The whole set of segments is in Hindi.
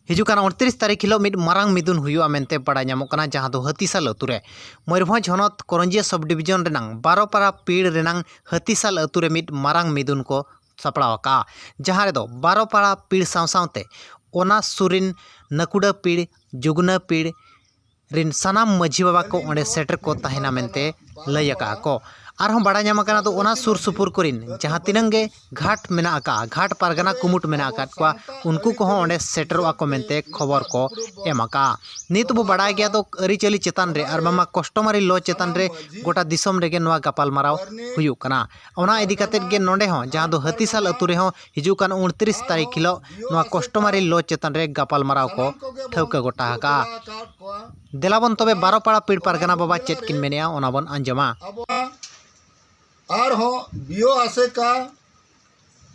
हिजुकान 29 तारीख हिलो मिड मारांग मिदुन हुआ मेंते बड़ा नामोकना जहां दो हतीसाल अतुरे मयूरभंज हनत करंजिया सब डिविजन रेनांग 12 पारा पीड़ रेनांग हतीसाल अतुरे मिड मारांग मिदुन को सपड़ावका जहां रेदो 12 पारा पीड़ सावसावते ओना सुरिन नकुड़ा पीड़ जुगना पीड़ रिन सानाम मझी बाबा को ओंडे सेटर को तहेना मेंते लयका को आरहम बड़ा नामकना तो ओना सुर सुपुर कोरिन जहां तिनंगे घाट मेना आका घाट पारगना कुमुट मेना आकात को उनको को ओंडे सेटरवा को मेंते खबर को एमाका नित बो बड़ा गया तो अरिचली चेतान रे आर मामा कस्टमरी लो चेतान रे गोटा दिसम रेगे नवा गपाल माराव हुयु कना ओना इदी कातेत गे नोंडे हो जहां दो हतीसाल अतु रे हो हिजुकान 29 तारीख हिलो नवा कस्टमरी लो चेतान रे गपाल माराव को ठौका गोटा हाका देलाबन तबे 12 पाड़ा पीड़ पारगना बाबा चेत किन मेनेया ओना बन अंजमा आर हो बियो आसे का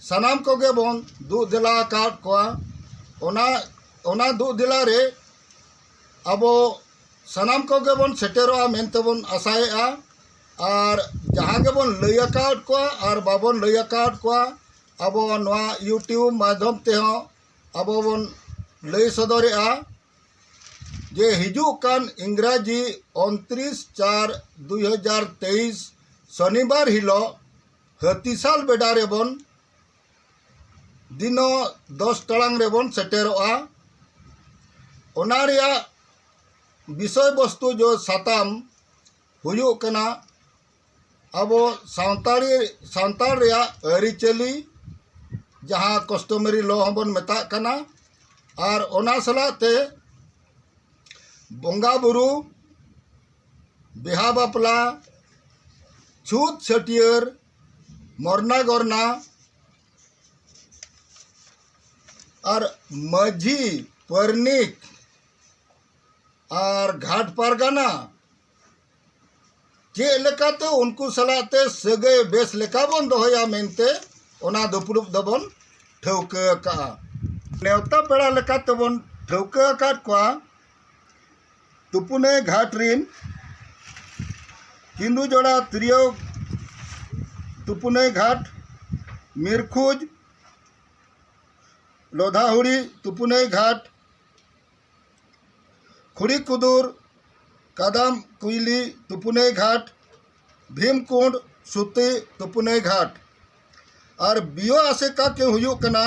सनाम कोगे बोन दु दिला काट को ओना दु दिला रे अब सनाम कोगे बोन सेटेरोआ मेनते बोन आसाएआ और जहां गे बोन लैया काट को और बाबन लैया काट को अब नवा यूट्यूब माध्यम ते हो अब बोन लई सदरेआ जे हिजुकान इंग्राजी 29/4/2023 शनिवार हिलो हतीसाल बेडा रेबन दिनो 10 टाड़ांग रेबन सेटेरोआ ओना रिया विषय वस्तु जो साताम हुयु कना अब सांताल रिया अरिचली जहां कस्टमरी लो हबन मेता कना और ओना सलाते बोंगा बुरु बिहा बापला छूत छटियर मरना गरना और माझी परनिक और घाट पारगाना चे लेकाते उनको सलाते सगे बेस लेका बन दोया मेनते ओना दुपुरुप दबन ठौका का नेवता पेड़ा लेकाते बन ठौका काट को तुपुने घाट रिन किंदु जोड़ा त्रियो तुपुने घाट मिरखुज लोधाहुड़ी तुपुने घाट खुड़ी कुदूर कादाम कुइली तुपुने घाट भीमकुंड सुती तुपुने घाट और बियो आसे का के हुयु कना